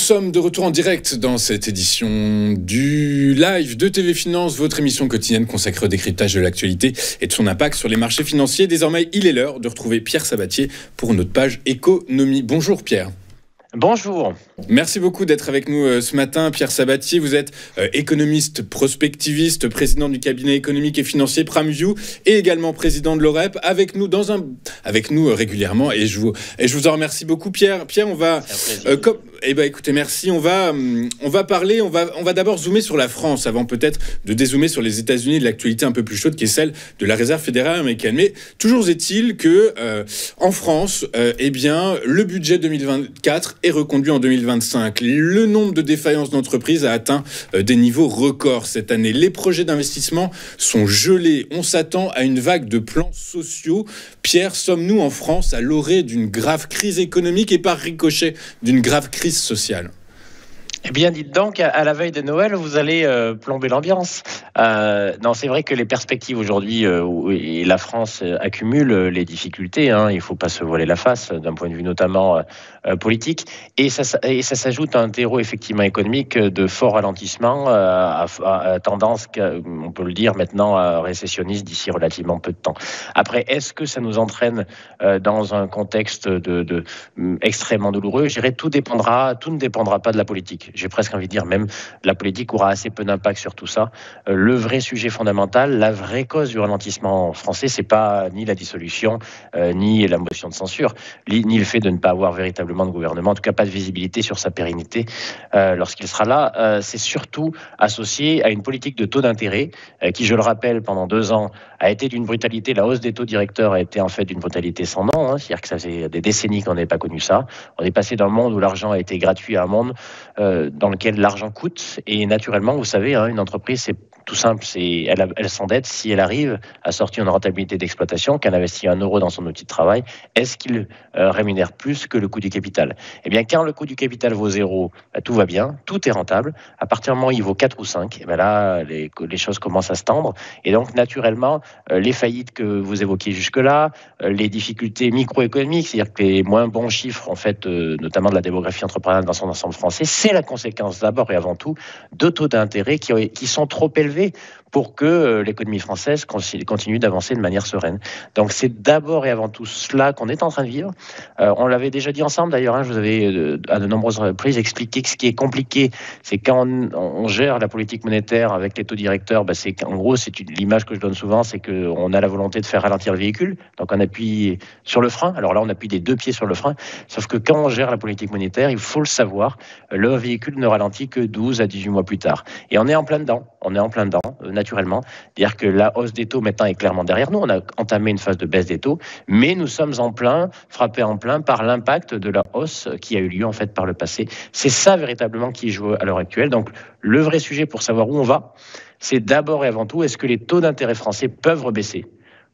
sommes de retour en direct dans cette édition du live de TV Finance, votre émission quotidienne consacrée au décryptage de l'actualité et de son impact sur les marchés financiers. Désormais, il est l'heure de retrouver Pierre Sabatier pour notre page économie. Bonjour Pierre. Bonjour. Merci beaucoup d'être avec nous ce matin. Pierre Sabatier, vous êtes économiste, prospectiviste, président du cabinet économique et financier PrimeView et également président de l'OREP. Avec nous régulièrement et je vous en remercie beaucoup Pierre. Pierre, on va écoutez, merci. On va parler, on va d'abord zoomer sur la France avant peut-être de dézoomer sur les États-Unis, de l'actualité un peu plus chaude qui est celle de la Réserve fédérale américaine. Mais toujours est-il que en France, le budget 2024 est reconduit en 2025. Le nombre de défaillances d'entreprises a atteint des niveaux records cette année. Les projets d'investissement sont gelés. On s'attend à une vague de plans sociaux. Pierre, sommes-nous en France à l'orée d'une grave crise économique et par ricochet d'une grave crise sociale ? Eh bien, dites donc, à la veille de Noël, vous allez plomber l'ambiance. Non, c'est vrai que les perspectives aujourd'hui, et la France accumule les difficultés. Il ne faut pas se voiler la face, d'un point de vue notamment politique. Et ça s'ajoute à un terreau effectivement économique de fort ralentissement, à tendance, on peut le dire maintenant, récessionniste d'ici relativement peu de temps. Après, est-ce que ça nous entraîne dans un contexte extrêmement douloureux ? Je dirais tout ne dépendra pas de la politique. J'ai presque envie de dire même la politique aura assez peu d'impact sur tout ça. Le vrai sujet fondamental, la vraie cause du ralentissement français, c'est pas ni la dissolution, ni la motion de censure, ni le fait de ne pas avoir véritablement de gouvernement, en tout cas pas de visibilité sur sa pérennité lorsqu'il sera là. C'est surtout associé à une politique de taux d'intérêt qui, je le rappelle, pendant 2 ans, a été d'une brutalité. La hausse des taux directeurs a été en fait d'une brutalité sans nom. C'est-à-dire que ça fait des décennies qu'on n'avait pas connu ça. On est passé d'un monde où l'argent a été gratuit à un monde dans lequel l'argent coûte. Et naturellement, vous savez, une entreprise, c'est tout simple, elle s'endette si elle arrive à sortir une rentabilité d'exploitation, qu'elle investit 1 euro dans son outil de travail. Est-ce qu'il rémunère plus que le coût du capital ? Eh bien, quand le coût du capital vaut 0, tout va bien, tout est rentable. À partir du moment où il vaut 4 ou 5, là, les choses commencent à se tendre. Et donc, naturellement, les faillites que vous évoquiez jusque-là, les difficultés microéconomiques, c'est-à-dire que les moins bons chiffres, en fait, notamment de la démographie entrepreneuriale dans son ensemble français, c'est la conséquence d'abord et avant tout de taux d'intérêt qui sont trop élevés pour que l'économie française continue d'avancer de manière sereine. Donc c'est d'abord et avant tout cela qu'on est en train de vivre. On l'avait déjà dit ensemble d'ailleurs, je vous avais à de nombreuses reprises expliqué que ce qui est compliqué, c'est quand on gère la politique monétaire avec les taux directeurs, c'est qu'en gros, l'image que je donne souvent, c'est qu'on a la volonté de faire ralentir le véhicule, donc on appuie sur le frein. Alors là, on appuie des 2 pieds sur le frein, sauf que quand on gère la politique monétaire, il faut le savoir, le véhicule ne ralentit que 12 à 18 mois plus tard. Et on est en plein dedans, naturellement. C'est-à-dire que la hausse des taux maintenant est clairement derrière nous. On a entamé une phase de baisse des taux, mais nous sommes frappés en plein par l'impact de la hausse qui a eu lieu en fait par le passé. C'est ça véritablement qui joue à l'heure actuelle. Donc le vrai sujet pour savoir où on va, c'est d'abord et avant tout, est-ce que les taux d'intérêt français peuvent rebaisser ?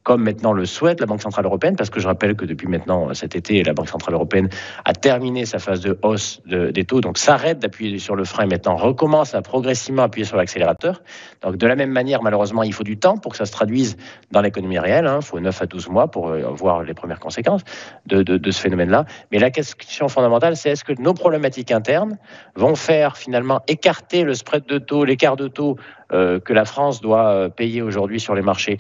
Comme maintenant le souhaite la Banque Centrale Européenne, parce que je rappelle que depuis maintenant cet été, la Banque Centrale Européenne a terminé sa phase de hausse des taux, donc s'arrête d'appuyer sur le frein et maintenant recommence à progressivement appuyer sur l'accélérateur. Donc de la même manière, malheureusement, il faut du temps pour que ça se traduise dans l'économie réelle. Il faut 9 à 12 mois pour voir les premières conséquences de ce phénomène-là. Mais la question fondamentale, c'est est-ce que nos problématiques internes vont faire finalement écarter le spread de taux, l'écart de taux que la France doit payer aujourd'hui sur les marchés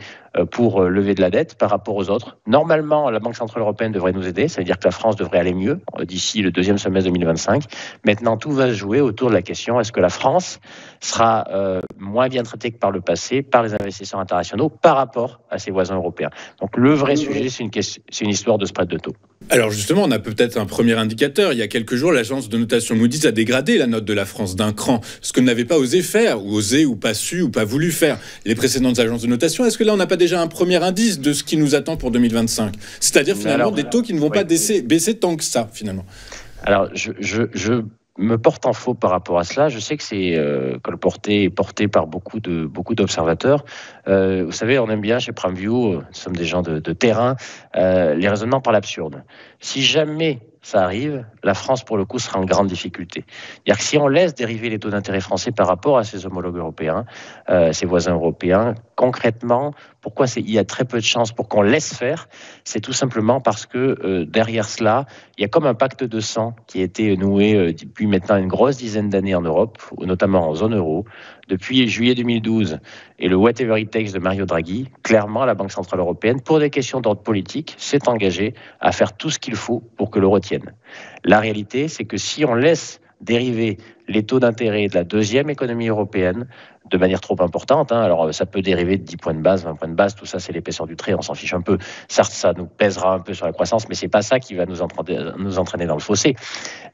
pour lever de la dette par rapport aux autres. Normalement, la Banque Centrale Européenne devrait nous aider, ça veut dire que la France devrait aller mieux d'ici le 2e semestre 2025. Maintenant, tout va se jouer autour de la question, est-ce que la France sera moins bien traitée que par le passé par les investisseurs internationaux par rapport à ses voisins européens. Donc le vrai sujet, c'est une histoire de spread de taux. Alors justement, on a peut-être un premier indicateur. Il y a quelques jours, l'agence de notation Moody's a dégradé la note de la France d'un cran, ce que n'avait pas osé faire, ou osé, ou pas su, ou pas voulu faire les précédentes agences de notation. Est-ce que là, on n'a pas déjà un premier indice de ce qui nous attend pour 2025 ? C'est-à-dire finalement des taux qui ne vont pas baisser tant que ça, finalement. Alors, je me porte en faux par rapport à cela. Je sais que c'est colporté par beaucoup d'observateurs. Vous savez, on aime bien chez PrimeView, nous sommes des gens de terrain, les raisonnements par l'absurde. Si jamais ça arrive, la France, pour le coup, sera en grande difficulté. C'est-à-dire que si on laisse dériver les taux d'intérêt français par rapport à ses homologues européens, ses voisins européens, concrètement, pourquoi il y a très peu de chances pour qu'on laisse faire? C'est tout simplement parce que derrière cela, il y a comme un pacte de sang qui a été noué depuis maintenant une grosse dizaine d'années en Europe, notamment en zone euro. Depuis juillet 2012 et le Whatever It Takes de Mario Draghi, clairement, la Banque Centrale Européenne, pour des questions d'ordre politique, s'est engagée à faire tout ce qu'il faut pour que l'euro tienne. La réalité, c'est que si on laisse dériver les taux d'intérêt de la deuxième économie européenne de manière trop importante, alors ça peut dériver de 10 points de base, 20 points de base, tout ça c'est l'épaisseur du trait, on s'en fiche un peu. Certes, ça nous pèsera un peu sur la croissance, mais c'est pas ça qui va nous entraîner dans le fossé.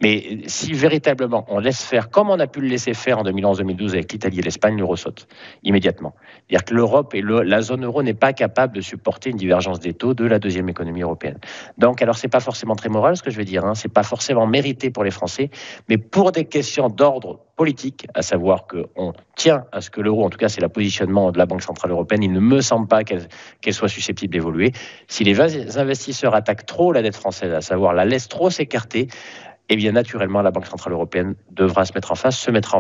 Mais si véritablement on laisse faire, comme on a pu le laisser faire en 2011-2012 avec l'Italie et l'Espagne, l'euro saute immédiatement. C'est-à-dire que l'Europe et la zone euro n'est pas capable de supporter une divergence des taux de la deuxième économie européenne. Donc, alors c'est pas forcément très moral ce que je vais dire, c'est pas forcément mérité pour les Français, mais pour des questions d'ordre politique, à savoir qu'on tient à ce que l'euro, en tout cas c'est le positionnement de la Banque Centrale Européenne, il ne me semble pas qu'elle soit susceptible d'évoluer. Si les investisseurs attaquent trop la dette française, à savoir la laissent trop s'écarter, eh bien naturellement la Banque Centrale Européenne devra se mettre en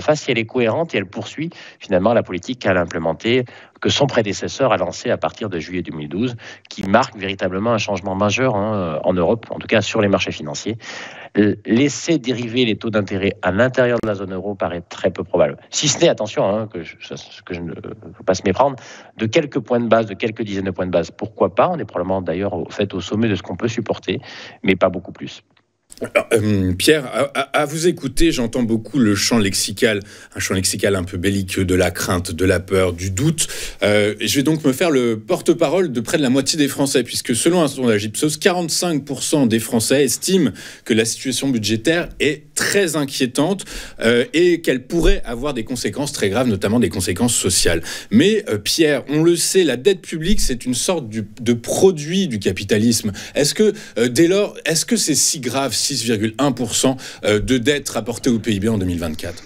face si elle est cohérente et elle poursuit finalement la politique qu'elle a implémentée, que son prédécesseur a lancée à partir de juillet 2012, qui marque véritablement un changement majeur en Europe, en tout cas sur les marchés financiers. Laisser dériver les taux d'intérêt à l'intérieur de la zone euro paraît très peu probable. Si ce n'est, attention, que je ne faut pas se méprendre, de quelques points de base, de quelques dizaines de points de base, pourquoi pas? On est probablement d'ailleurs au sommet de ce qu'on peut supporter, mais pas beaucoup plus. Alors, Pierre, à vous écouter, j'entends beaucoup le champ lexical, un champ lexical un peu belliqueux, de la crainte, de la peur, du doute. Et je vais donc me faire le porte-parole de près de la moitié des Français, puisque selon un sondage Ipsos, 45% des Français estiment que la situation budgétaire est très inquiétante et qu'elle pourrait avoir des conséquences très graves, notamment des conséquences sociales. Mais Pierre, on le sait, la dette publique, c'est une sorte de produit du capitalisme. Est-ce que, dès lors, est-ce que c'est si grave, 6,1% de dette rapportée au PIB en 2024?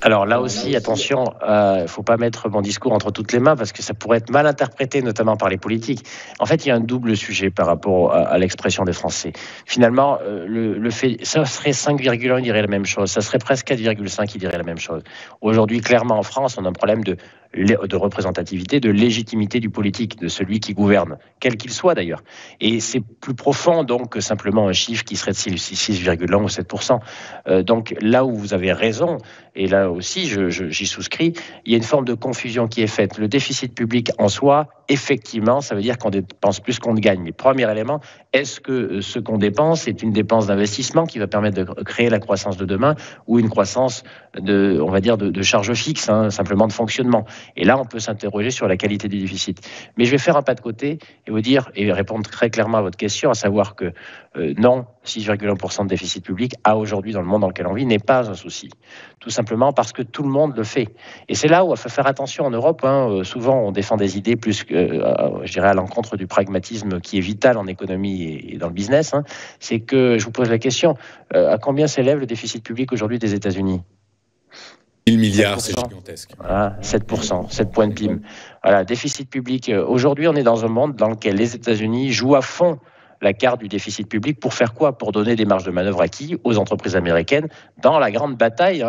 Alors là aussi, attention, il ne faut pas mettre mon discours entre toutes les mains parce que ça pourrait être mal interprété, notamment par les politiques. En fait, il y a un double sujet par rapport à l'expression des Français. Finalement, le fait, ça serait 5,1, il dirait la même chose. Ça serait presque 4,5, il dirait la même chose. Aujourd'hui, clairement, en France, on a un problème de représentativité, de légitimité du politique, de celui qui gouverne, quel qu'il soit d'ailleurs. Et c'est plus profond donc que simplement un chiffre qui serait de 6,1 ou 7%. Donc là où vous avez raison, et là aussi j'y souscris, il y a une forme de confusion qui est faite. Le déficit public en soi, effectivement, ça veut dire qu'on dépense plus qu'on ne gagne. Mais premier élément, est-ce que ce qu'on dépense est une dépense d'investissement qui va permettre de créer la croissance de demain ou une croissance on va dire, de charge fixe, simplement de fonctionnement? Et là, on peut s'interroger sur la qualité du déficit. Mais je vais faire un pas de côté et vous dire, et répondre très clairement à votre question, à savoir que non, 6,1% de déficit public, à aujourd'hui, dans le monde dans lequel on vit, n'est pas un souci. Tout simplement parce que tout le monde le fait. Et c'est là où il faut faire attention en Europe. Souvent, on défend des idées plus, je dirais, à l'encontre du pragmatisme qui est vital en économie et dans le business. C'est que, je vous pose la question, à combien s'élève le déficit public aujourd'hui des États-Unis? 1000 milliards, c'est gigantesque. Voilà, 7%, 7 points de PIB. Voilà, déficit public. Aujourd'hui, on est dans un monde dans lequel les États-Unis jouent à fond la carte du déficit public pour faire quoi? Pour donner des marges de manœuvre à qui? Aux entreprises américaines dans la grande bataille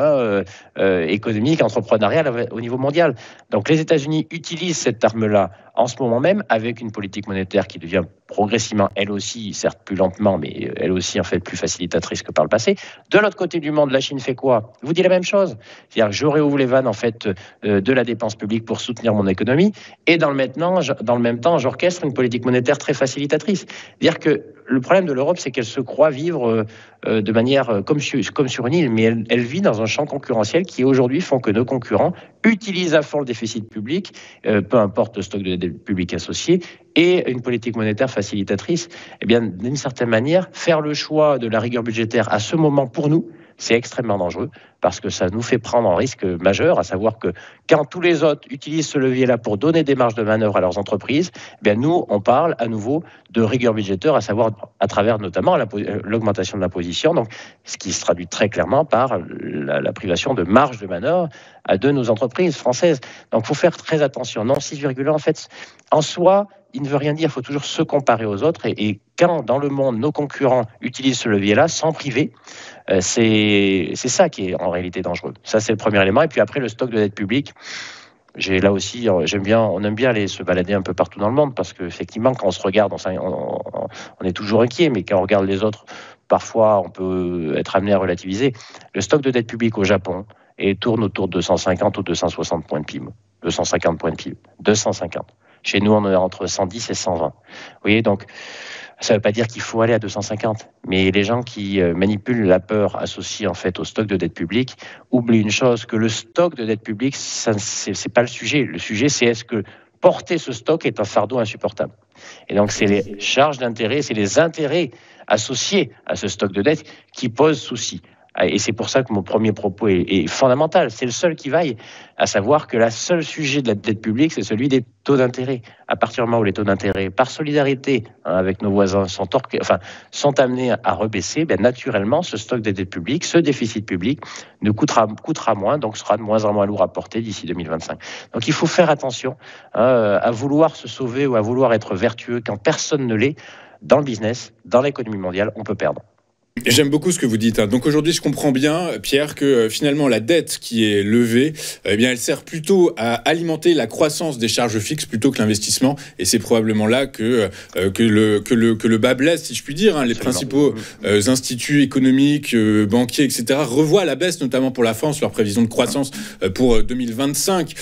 économique, entrepreneuriale au niveau mondial. Donc les États-Unis utilisent cette arme-là en ce moment même avec une politique monétaire qui devient progressivement, elle aussi, certes plus lentement, mais elle aussi en fait plus facilitatrice que par le passé. De l'autre côté du monde, la Chine fait quoi? Vous dites la même chose. C'est-à-dire que je réouvre les vannes en fait de la dépense publique pour soutenir mon économie et dans le même temps, j'orchestre une politique monétaire très facilitatrice. C'est-à-dire que le problème de l'Europe, c'est qu'elle se croit vivre de manière comme sur une île, mais elle vit dans un champ concurrentiel qui aujourd'hui font que nos concurrents utilisent à fond le déficit public, peu importe le stock de dette publique associé, et une politique monétaire facilitatrice. Eh bien, d'une certaine manière, faire le choix de la rigueur budgétaire à ce moment pour nous, c'est extrêmement dangereux parce que ça nous fait prendre un risque majeur, à savoir que quand tous les autres utilisent ce levier-là pour donner des marges de manœuvre à leurs entreprises, eh bien nous, on parle à nouveau de rigueur budgétaire, à savoir à travers notamment l'augmentation de l'imposition, donc ce qui se traduit très clairement par la privation de marge de manœuvre de nos entreprises françaises. Donc il faut faire très attention. Non, 6,1 en fait, en soi, il ne veut rien dire. Il faut toujours se comparer aux autres. Et quand, dans le monde, nos concurrents utilisent ce levier-là, sans priver, c'est ça qui est en réalité dangereux. Ça, c'est le premier élément. Et puis après, le stock de dette publique. Là aussi, on aime bien aller se balader un peu partout dans le monde parce qu'effectivement, quand on se regarde, on est toujours inquiet, mais quand on regarde les autres, parfois, on peut être amené à relativiser. Le stock de dette publique au Japon tourne autour de 250 ou 260 points de PIB. 250 points de PIB. 250. Chez nous, on est entre 110 et 120. Vous voyez, donc, ça ne veut pas dire qu'il faut aller à 250, mais les gens qui manipulent la peur associée en fait au stock de dette publique oublient une chose, que le stock de dette publique, c'est pas le sujet. Le sujet, c'est est-ce que porter ce stock est un fardeau insupportable. Et donc, c'est les charges d'intérêt, c'est les intérêts associés à ce stock de dette qui posent souci. Et c'est pour ça que mon premier propos est fondamental. C'est le seul qui vaille, à savoir que le seul sujet de la dette publique, c'est celui des taux d'intérêt. À partir du moment où les taux d'intérêt, par solidarité avec nos voisins, sont amenés à rebaisser, naturellement, ce stock de dette publique, ce déficit public, coûtera moins, donc sera de moins en moins lourd à porter d'ici 2025. Donc il faut faire attention à vouloir se sauver ou à vouloir être vertueux quand personne ne l'est. Dans le business, dans l'économie mondiale, on peut perdre. J'aime beaucoup ce que vous dites. Donc aujourd'hui, je comprends bien, Pierre, que finalement la dette qui est levée, elle sert plutôt à alimenter la croissance des charges fixes plutôt que l'investissement. Et c'est probablement là que le bas blesse, si je puis dire. Les principaux instituts économiques, banquiers, etc. revoient à la baisse, notamment pour la France, leur prévision de croissance pour 2025.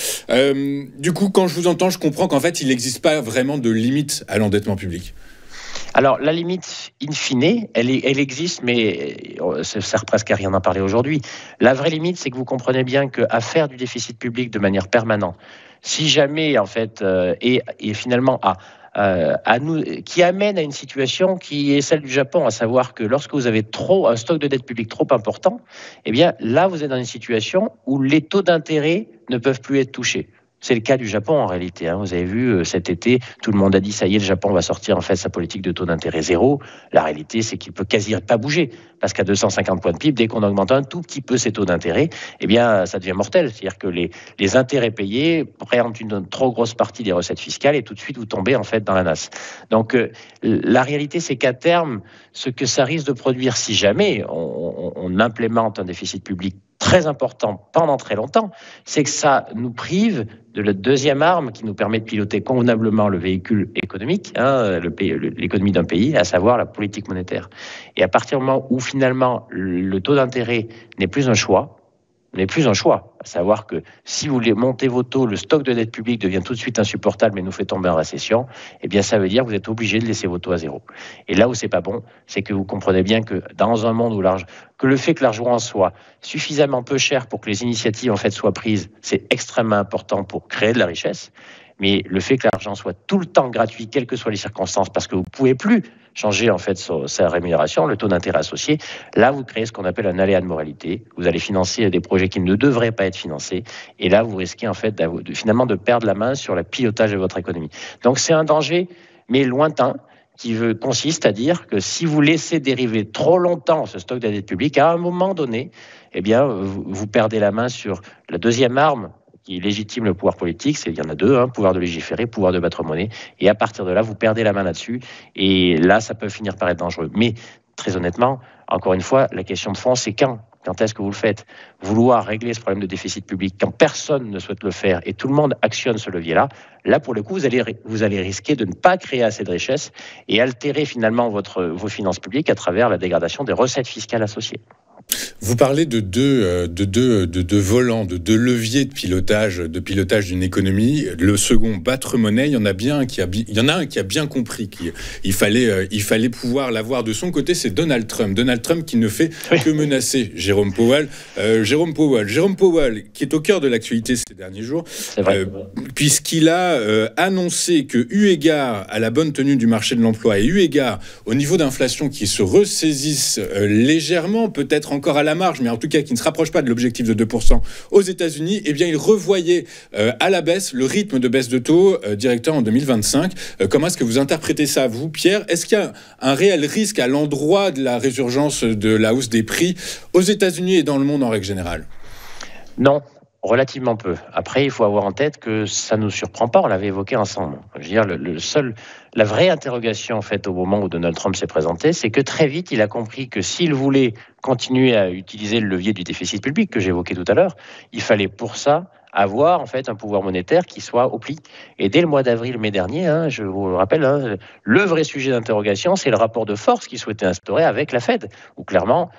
Du coup, quand je vous entends, je comprends qu'en fait, il n'existe pas vraiment de limite à l'endettement public. Alors, la limite, in fine, elle existe, mais ça sert presque à rien d'en parler aujourd'hui. La vraie limite, c'est que vous comprenez bien qu'à faire du déficit public de manière permanente, si jamais, en fait, et finalement qui amène à une situation qui est celle du Japon, à savoir que lorsque vous avez un stock de dette publique trop important, eh bien, là, vous êtes dans une situation où les taux d'intérêt ne peuvent plus être touchés. C'est le cas du Japon en réalité. Vous avez vu cet été, tout le monde a dit ça y est, le Japon va sortir en fait sa politique de taux d'intérêt zéro. La réalité, c'est qu'il peut quasi pas bouger parce qu'à 250 points de PIB, dès qu'on augmente un tout petit peu ces taux d'intérêt, eh bien, ça devient mortel. C'est-à-dire que les intérêts payés prennent une trop grosse partie des recettes fiscales et tout de suite vous tombez en fait dans la nasse. Donc, la réalité, c'est qu'à terme, ce que ça risque de produire, si jamais on implémente un déficit public très important pendant très longtemps, c'est que ça nous prive de la deuxième arme qui nous permet de piloter convenablement le véhicule économique, l'économie d'un pays, à savoir la politique monétaire. Et à partir du moment où finalement le taux d'intérêt n'est plus un choix, à savoir que si vous voulez monter vos taux, le stock de dette publique devient tout de suite insupportable et nous fait tomber en récession, eh bien ça veut dire que vous êtes obligé de laisser vos taux à zéro. Et là où c'est pas bon, c'est que vous comprenez bien que dans un monde où que le fait que l'argent soit suffisamment peu cher pour que les initiatives en fait soient prises, c'est extrêmement important pour créer de la richesse. Mais le fait que l'argent soit tout le temps gratuit, quelles que soient les circonstances, parce que vous ne pouvez plus changer en fait sa rémunération, le taux d'intérêt associé, là vous créez ce qu'on appelle un aléa de moralité. Vous allez financer des projets qui ne devraient pas être financés, et là vous risquez en fait finalement de perdre la main sur le pilotage de votre économie. Donc c'est un danger, mais lointain, qui consiste à dire que si vous laissez dériver trop longtemps ce stock de dette publique, à un moment donné, eh bien vous perdez la main sur la deuxième arme qui légitime le pouvoir politique. Il y en a deux, pouvoir de légiférer, pouvoir de battre monnaie. Et à partir de là, vous perdez la main là-dessus. Et là, ça peut finir par être dangereux. Mais très honnêtement, encore une fois, la question de fond, c'est quand est-ce que vous le faites? Vouloir régler ce problème de déficit public quand personne ne souhaite le faire et tout le monde actionne ce levier-là, là, pour le coup, vous allez risquer de ne pas créer assez de richesse et altérer finalement vos finances publiques à travers la dégradation des recettes fiscales associées. Vous parlez de deux volants, de deux leviers de pilotage d'une économie. Le second, battre monnaie, il y en a un qui a bien compris qu'il fallait pouvoir l'avoir de son côté, c'est Donald Trump. Donald Trump qui ne fait que menacer Jérôme Powell. Jérôme Powell, qui est au cœur de l'actualité ces derniers jours, puisqu'il a annoncé que, eu égard à la bonne tenue du marché de l'emploi et eu égard au niveau d'inflation qui se ressaisissent légèrement, peut-être encore à la marge, mais en tout cas qui ne se rapproche pas de l'objectif de 2% aux États-Unis, eh bien il revoyait à la baisse le rythme de baisse de taux directeur en 2025. Comment est-ce que vous interprétez ça, vous, Pierre? Est-ce qu'il y a un réel risque à l'endroit de la résurgence de la hausse des prix aux États-Unis et dans le monde en règle générale? Non. Relativement peu. Après, il faut avoir en tête que ça ne nous surprend pas, on l'avait évoqué ensemble. Je veux dire, la vraie interrogation en fait, au moment où Donald Trump s'est présenté, c'est que très vite, il a compris que s'il voulait continuer à utiliser le levier du déficit public que j'évoquais tout à l'heure, il fallait pour ça avoir en fait un pouvoir monétaire qui soit au pli. Et dès le mois d'avril-mai dernier, je vous le rappelle, le vrai sujet d'interrogation, c'est le rapport de force qu'il souhaitait instaurer avec la Fed, où clairement,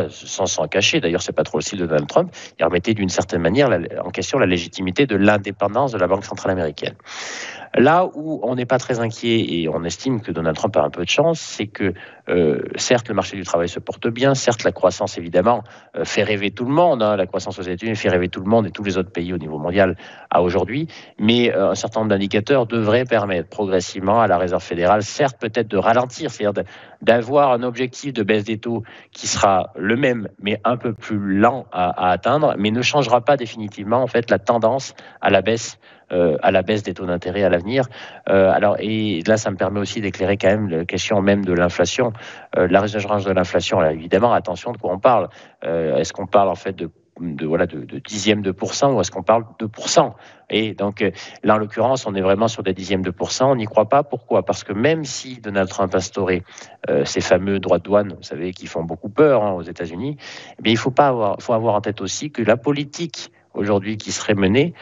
sans s'en cacher, d'ailleurs c'est pas trop le style de Donald Trump, il remettait d'une certaine manière en question la légitimité de l'indépendance de la Banque centrale américaine. Là où on n'est pas très inquiet et on estime que Donald Trump a un peu de chance, c'est que certes le marché du travail se porte bien, certes la croissance évidemment fait rêver tout le monde, la croissance aux États-Unis fait rêver tout le monde et tous les autres pays au niveau mondial à aujourd'hui, mais un certain nombre d'indicateurs devraient permettre progressivement à la Réserve fédérale, certes peut-être de ralentir, c'est-à-dire d'avoir un objectif de baisse des taux qui sera le même mais un peu plus lent à atteindre, mais ne changera pas définitivement en fait la tendance à la baisse des taux d'intérêt à l'avenir. Et là, ça me permet aussi d'éclairer quand même la question même de l'inflation. La résurgence de l'inflation, là, évidemment, attention de quoi on parle. Est-ce qu'on parle en fait de dixièmes de pourcent ou est-ce qu'on parle de pourcent? Et donc là, en l'occurrence, on est vraiment sur des dixièmes de pourcent. On n'y croit pas. Pourquoi? Parce que même si Donald Trump instaurait ces fameux droits de douane, vous savez, qui font beaucoup peur aux États-Unis, il faut avoir en tête aussi que la politique aujourd'hui qui serait menée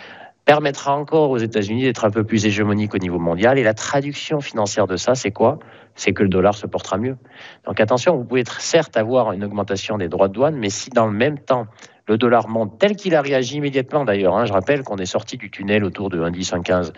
permettra encore aux États-Unis d'être un peu plus hégémonique au niveau mondial. Et la traduction financière de ça, c'est quoi? C'est que le dollar se portera mieux. Donc attention, vous pouvez certes avoir une augmentation des droits de douane, mais si dans le même temps, le dollar monte tel qu'il a réagi immédiatement d'ailleurs. Je rappelle qu'on est sorti du tunnel autour de 1,10, 1,15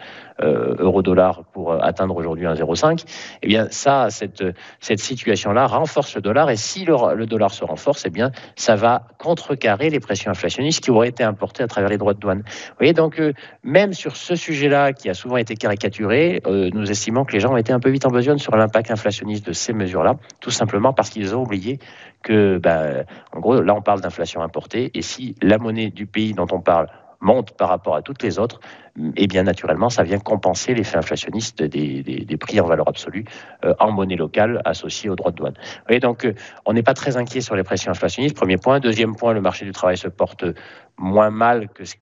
euro-dollar pour atteindre aujourd'hui 1,05. Eh bien, cette situation-là renforce le dollar. Et si le dollar se renforce, eh bien, ça va contrecarrer les pressions inflationnistes qui auraient été importées à travers les droits de douane. Vous voyez, donc, même sur ce sujet-là, qui a souvent été caricaturé, nous estimons que les gens ont été un peu vite en besogne sur l'impact inflationniste de ces mesures-là, tout simplement parce qu'ils ont oublié que, en gros, là, on parle d'inflation importée. Et si la monnaie du pays dont on parle monte par rapport à toutes les autres, eh bien naturellement, ça vient compenser l'effet inflationniste des prix en valeur absolue en monnaie locale associée aux droits de douane. Et donc, on n'est pas très inquiet sur les pressions inflationnistes, premier point. Deuxième point, le marché du travail se porte moins mal que ce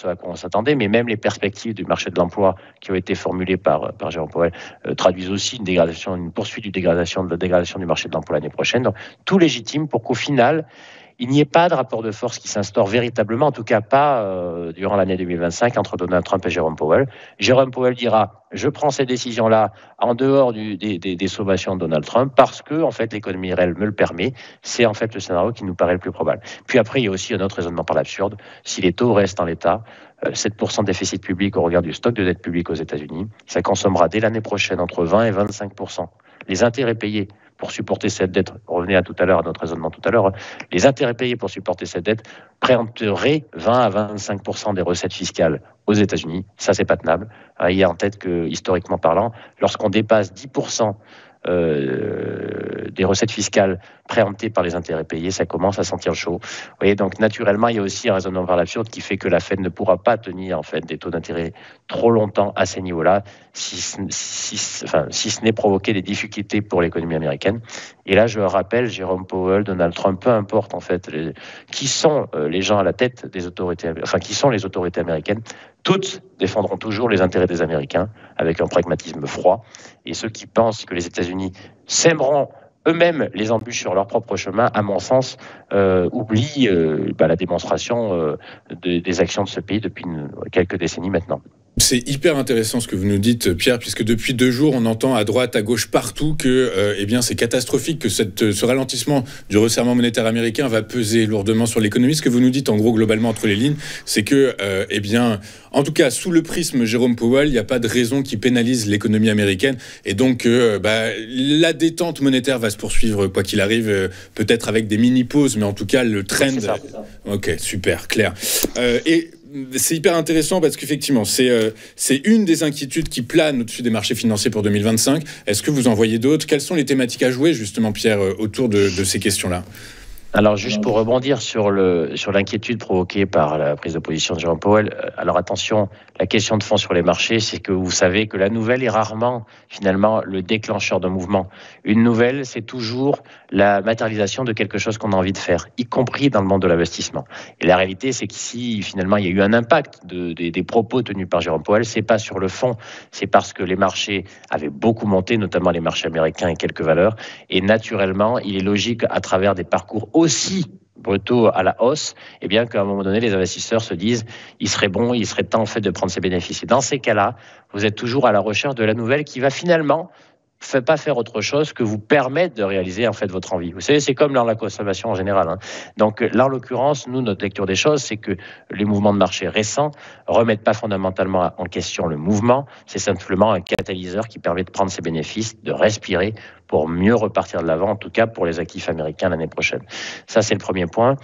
à quoi on s'attendait, mais même les perspectives du marché de l'emploi qui ont été formulées par Jérôme Powell traduisent aussi une poursuite de la dégradation du marché de l'emploi l'année prochaine. Donc, tout légitime pour qu'au final, il n'y ait pas de rapport de force qui s'instaure véritablement, en tout cas pas durant l'année 2025, entre Donald Trump et Jérôme Powell. Jérôme Powell dira « je prends ces décisions-là en dehors des sommations de Donald Trump parce que en fait, l'économie réelle me le permet ». C'est en fait le scénario qui nous paraît le plus probable. Puis après, il y a aussi un autre raisonnement par l'absurde. Si les taux restent en l'état, 7% de déficit public au regard du stock de dette publique aux États-Unis, ça consommera dès l'année prochaine entre 20 et 25%. Les intérêts payés pour supporter cette dette, revenez à notre raisonnement tout à l'heure, les intérêts payés pour supporter cette dette préempteraient 20 à 25% des recettes fiscales aux États-Unis. Ça, c'est pas tenable. Ayez en tête que, historiquement parlant, lorsqu'on dépasse 10% des recettes fiscales préemptées par les intérêts payés, ça commence à sentir chaud. Vous voyez, donc naturellement, il y a aussi un raisonnement par l'absurde qui fait que la Fed ne pourra pas tenir en fait des taux d'intérêt trop longtemps à ces niveaux-là, si ce n'est provoquer des difficultés pour l'économie américaine. Et là, je rappelle, Jérôme Powell, Donald Trump, peu importe en fait qui sont les gens à la tête des autorités, qui sont les autorités américaines, toutes défendront toujours les intérêts des Américains avec un pragmatisme froid. Et ceux qui pensent que les États-Unis sèmeront eux-mêmes les embûches sur leur propre chemin, à mon sens, oublient la démonstration des actions de ce pays depuis quelques décennies maintenant. C'est hyper intéressant ce que vous nous dites, Pierre, puisque depuis 2 jours, on entend à droite, à gauche, partout que c'est catastrophique, que ce ralentissement du resserrement monétaire américain va peser lourdement sur l'économie. Ce que vous nous dites, en gros, globalement, entre les lignes, c'est que, en tout cas, sous le prisme Jérôme Powell, il n'y a pas de raison qui pénalise l'économie américaine. Et donc, la détente monétaire va se poursuivre, quoi qu'il arrive, peut-être avec des mini-pauses, mais en tout cas, le trend... C'est ça. Ok, super, clair. C'est hyper intéressant parce qu'effectivement, c'est une des inquiétudes qui plane au-dessus des marchés financiers pour 2025. Est-ce que vous en voyez d'autres? Quelles sont les thématiques à jouer, justement, Pierre, autour de ces questions-là? Alors, juste pour rebondir sur l'inquiétude provoquée par la prise de position de Jérôme Powell, alors attention, la question de fond sur les marchés, c'est que vous savez que la nouvelle est rarement, finalement, le déclencheur d'un mouvement. Une nouvelle, c'est toujours la matérialisation de quelque chose qu'on a envie de faire, y compris dans le monde de l'investissement. Et la réalité, c'est qu'ici, finalement, il y a eu un impact des propos tenus par Jérôme Powell. C'est pas sur le fond, c'est parce que les marchés avaient beaucoup monté, notamment les marchés américains et quelques valeurs. Et naturellement, il est logique, à travers des parcours aussi brutaux à la hausse, eh bien qu'à un moment donné, les investisseurs se disent il serait temps en fait de prendre ces bénéfices. Et dans ces cas-là, vous êtes toujours à la recherche de la nouvelle qui va finalement pas faire autre chose que vous permettre de réaliser en fait votre envie. Vous savez, c'est comme dans la consommation en général, hein. Donc là, en l'occurrence, nous, notre lecture des choses, c'est que les mouvements de marché récents remettent pas fondamentalement en question le mouvement. C'est simplement un catalyseur qui permet de prendre ses bénéfices, de respirer pour mieux repartir de l'avant, en tout cas pour les actifs américains l'année prochaine. Ça, c'est le premier point.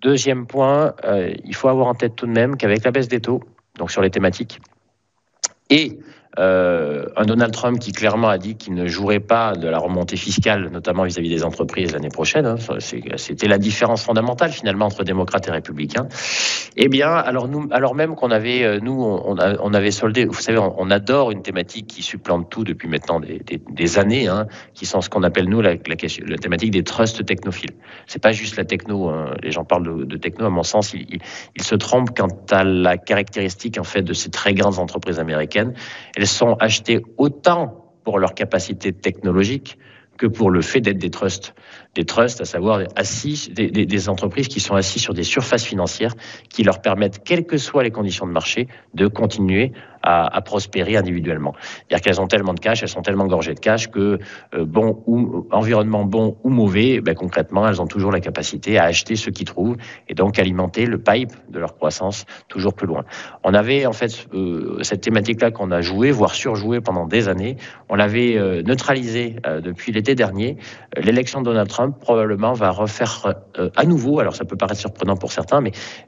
Deuxième point, il faut avoir en tête tout de même qu'avec la baisse des taux, donc sur les thématiques, et un Donald Trump qui clairement a dit qu'il ne jouerait pas de la remontée fiscale, notamment vis-à-vis des entreprises l'année prochaine. Hein. C'était la différence fondamentale finalement entre démocrates et républicains. Eh bien, alors même qu'on avait, on avait soldé, vous savez, on adore une thématique qui supplante tout depuis maintenant des années, hein, qui sont ce qu'on appelle nous la thématique des trusts technophiles. C'est pas juste la techno, hein. Les gens parlent de techno, à mon sens, ils se trompent quant à la caractéristique en fait de ces très grandes entreprises américaines. Elles sont achetées autant pour leur capacité technologique que pour le fait d'être des trusts. Des trusts, à savoir des entreprises qui sont assises sur des surfaces financières qui leur permettent, quelles que soient les conditions de marché, de continuer à prospérer individuellement. C'est-à-dire qu'elles ont tellement de cash, elles sont tellement gorgées de cash que, environnement bon ou mauvais, concrètement, elles ont toujours la capacité à acheter ce qu'ils trouvent et donc alimenter le pipe de leur croissance toujours plus loin. On avait en fait cette thématique-là qu'on a jouée, voire surjouée pendant des années. On l'avait neutralisée depuis l'été dernier. L'élection de Donald Trump probablement va refaire à nouveau, alors ça peut paraître surprenant pour certains,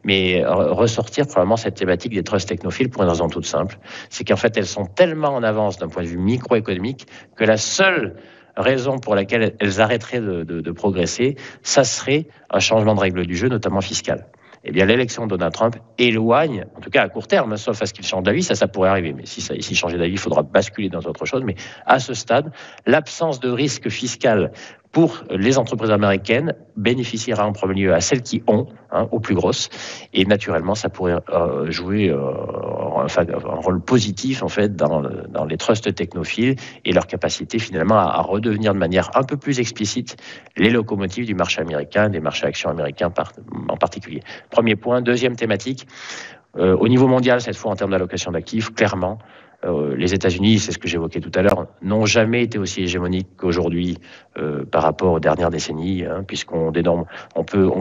mais ressortir probablement cette thématique des trusts technophiles pour une raison toute simple. C'est qu'en fait, elles sont tellement en avance d'un point de vue microéconomique que la seule raison pour laquelle elles arrêteraient de progresser, ça serait un changement de règle du jeu, notamment fiscal. Eh bien, l'élection de Donald Trump éloigne, en tout cas à court terme, sauf à ce qu'il change d'avis, ça pourrait arriver. Mais s'il changeait d'avis, il faudra basculer dans autre chose. Mais à ce stade, l'absence de risque fiscal pour les entreprises américaines bénéficiera en premier lieu à celles qui ont, aux plus grosses. Et naturellement, ça pourrait jouer un rôle positif en fait dans les trusts technophiles et leur capacité finalement à redevenir de manière un peu plus explicite les locomotives du marché américain, des marchés actions américains en particulier. Premier point. Deuxième thématique, au niveau mondial, cette fois en termes d'allocation d'actifs, clairement, les États-Unis, c'est ce que j'évoquais tout à l'heure, n'ont jamais été aussi hégémoniques qu'aujourd'hui par rapport aux dernières décennies, puisqu'on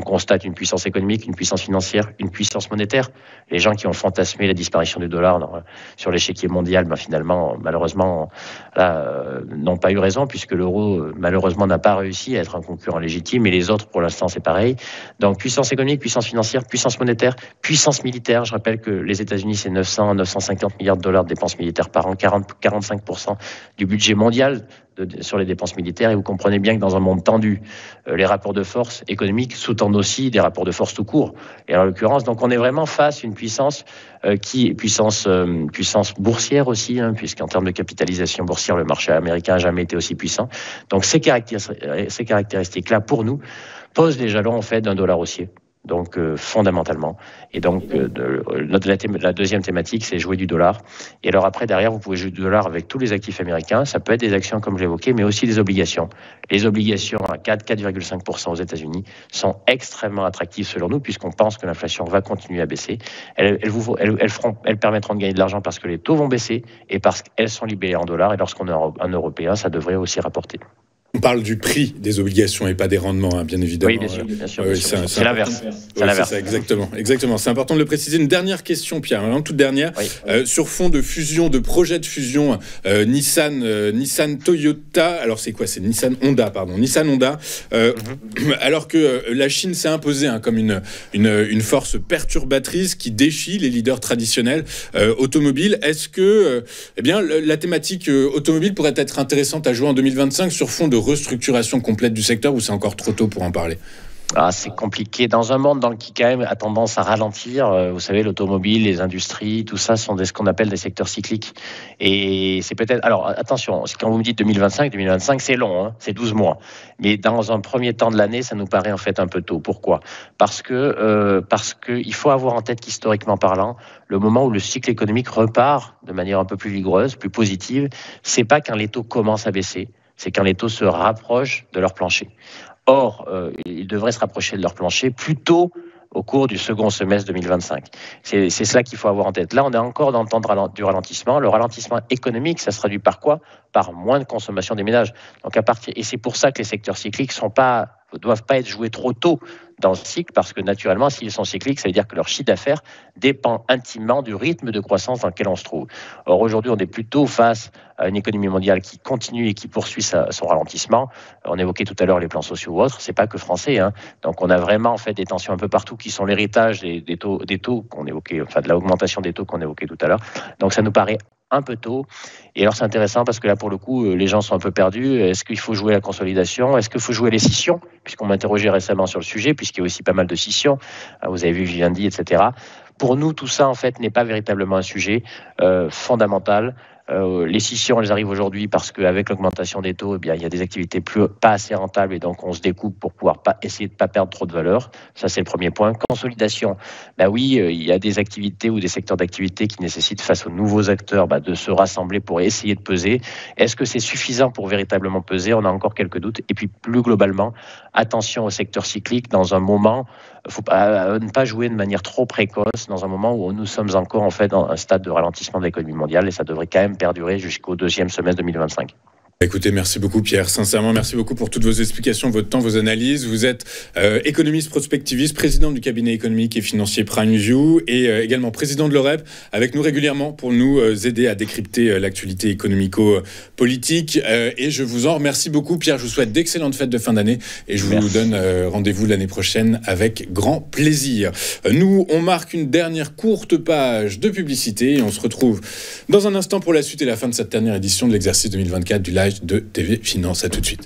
constate une puissance économique, une puissance financière, une puissance monétaire. Les gens qui ont fantasmé la disparition du dollar sur l'échiquier mondial, finalement, malheureusement, n'ont pas eu raison, puisque l'euro, malheureusement, n'a pas réussi à être un concurrent légitime, et les autres, pour l'instant, c'est pareil. Donc, puissance économique, puissance financière, puissance monétaire, puissance militaire. Je rappelle que les États-Unis, c'est 950 milliards de dollars de dépenses militaires par an, 45% du budget mondial sur les dépenses militaires, et vous comprenez bien que dans un monde tendu, les rapports de force économiques sous-tendent aussi des rapports de force tout court. Et en l'occurrence, donc on est vraiment face à une puissance puissance boursière aussi, puisqu'en termes de capitalisation boursière, le marché américain n'a jamais été aussi puissant. Donc ces caractéristiques-là, pour nous, posent les jalons en fait d'un dollar haussier. Donc fondamentalement. Et donc la deuxième thématique, c'est jouer du dollar. Et alors après, derrière, vous pouvez jouer du dollar avec tous les actifs américains. Ça peut être des actions, comme j'évoquais, mais aussi des obligations. Les obligations à 4,5% aux États-Unis sont extrêmement attractives selon nous, puisqu'on pense que l'inflation va continuer à baisser. Elles permettront de gagner de l'argent parce que les taux vont baisser et parce qu'elles sont libellées en dollars. Et lorsqu'on est un Européen, ça devrait aussi rapporter. On parle du prix des obligations et pas des rendements, bien évidemment. Oui, bien sûr. C'est l'inverse. C'est ça, exactement. C'est important de le préciser. Une dernière question, Pierre, toute dernière. Oui. Sur fond de fusion, de projet de fusion, Nissan Toyota. Alors c'est quoi? C'est Nissan Honda. Alors que la Chine s'est imposée comme une force perturbatrice qui défie les leaders traditionnels automobiles. Est-ce que la thématique automobile pourrait être intéressante à jouer en 2025 sur fond de restructuration complète du secteur ou c'est encore trop tôt pour en parler? C'est compliqué. Dans un monde qui, quand même, a tendance à ralentir, vous savez, l'automobile, les industries, tout ça sont ce qu'on appelle des secteurs cycliques. Et c'est peut-être... Alors, attention, quand vous me dites 2025, c'est long, c'est 12 mois. Mais dans un premier temps de l'année, ça nous paraît en fait un peu tôt. Pourquoi ? Parce que il faut avoir en tête qu'historiquement parlant, le moment où le cycle économique repart de manière un peu plus vigoureuse, plus positive, c'est pas quand les taux commencent à baisser, c'est quand les taux se rapprochent de leur plancher. Or, ils devraient se rapprocher de leur plancher plus tôt au cours du second semestre 2025. C'est cela qu'il faut avoir en tête. Là, on est encore dans le temps du ralentissement. Le ralentissement économique, ça se traduit par quoi ? Par moins de consommation des ménages. Donc, et c'est pour ça que les secteurs cycliques doivent pas être joués trop tôt dans le cycle, parce que naturellement, s'ils sont cycliques, ça veut dire que leur chiffre d'affaires dépend intimement du rythme de croissance dans lequel on se trouve. Or, aujourd'hui, on est plutôt face à une économie mondiale qui continue et qui poursuit son ralentissement. On évoquait tout à l'heure les plans sociaux ou autres, c'est pas que français, Donc, on a vraiment en fait des tensions un peu partout qui sont l'héritage des taux qu'on évoquait, enfin de l'augmentation des taux qu'on évoquait tout à l'heure. Donc, ça nous paraît un peu tôt. Et alors, c'est intéressant parce que là, pour le coup, les gens sont un peu perdus. Est-ce qu'il faut jouer la consolidation ? Est-ce qu'il faut jouer les scissions ? Puisqu'on m'interrogeait récemment sur le sujet, puisqu'il y a aussi pas mal de scissions. Vous avez vu Vivendi, etc. Pour nous, tout ça, en fait, n'est pas véritablement un sujet fondamental. Les scissions, elles arrivent aujourd'hui parce qu'avec l'augmentation des taux, il y a des activités pas assez rentables et donc on se découpe pour pouvoir essayer de ne pas perdre trop de valeur. Ça, c'est le premier point. Consolidation, oui, il y a des activités ou des secteurs d'activité qui nécessitent, face aux nouveaux acteurs, de se rassembler pour essayer de peser. Est-ce que c'est suffisant pour véritablement peser ? On a encore quelques doutes. Et puis, plus globalement, attention au secteur cyclique dans un moment. Il ne faut ne pas jouer de manière trop précoce dans un moment où nous sommes encore en fait dans un stade de ralentissement de l'économie mondiale et ça devrait quand même perdurer jusqu'au deuxième semestre 2025. Écoutez, merci beaucoup Pierre, sincèrement merci beaucoup pour toutes vos explications, votre temps, vos analyses. Vous êtes économiste prospectiviste, président du cabinet économique et financier PrimeView et également président de l'OREP, avec nous régulièrement pour nous aider à décrypter l'actualité économico-politique. Et je vous en remercie beaucoup Pierre, je vous souhaite d'excellentes fêtes de fin d'année et je vous donne rendez-vous l'année prochaine avec grand plaisir. Nous, on marque une dernière courte page de publicité et on se retrouve dans un instant pour la suite et la fin de cette dernière édition de l'exercice 2024 du live de TV Finance. À tout de suite.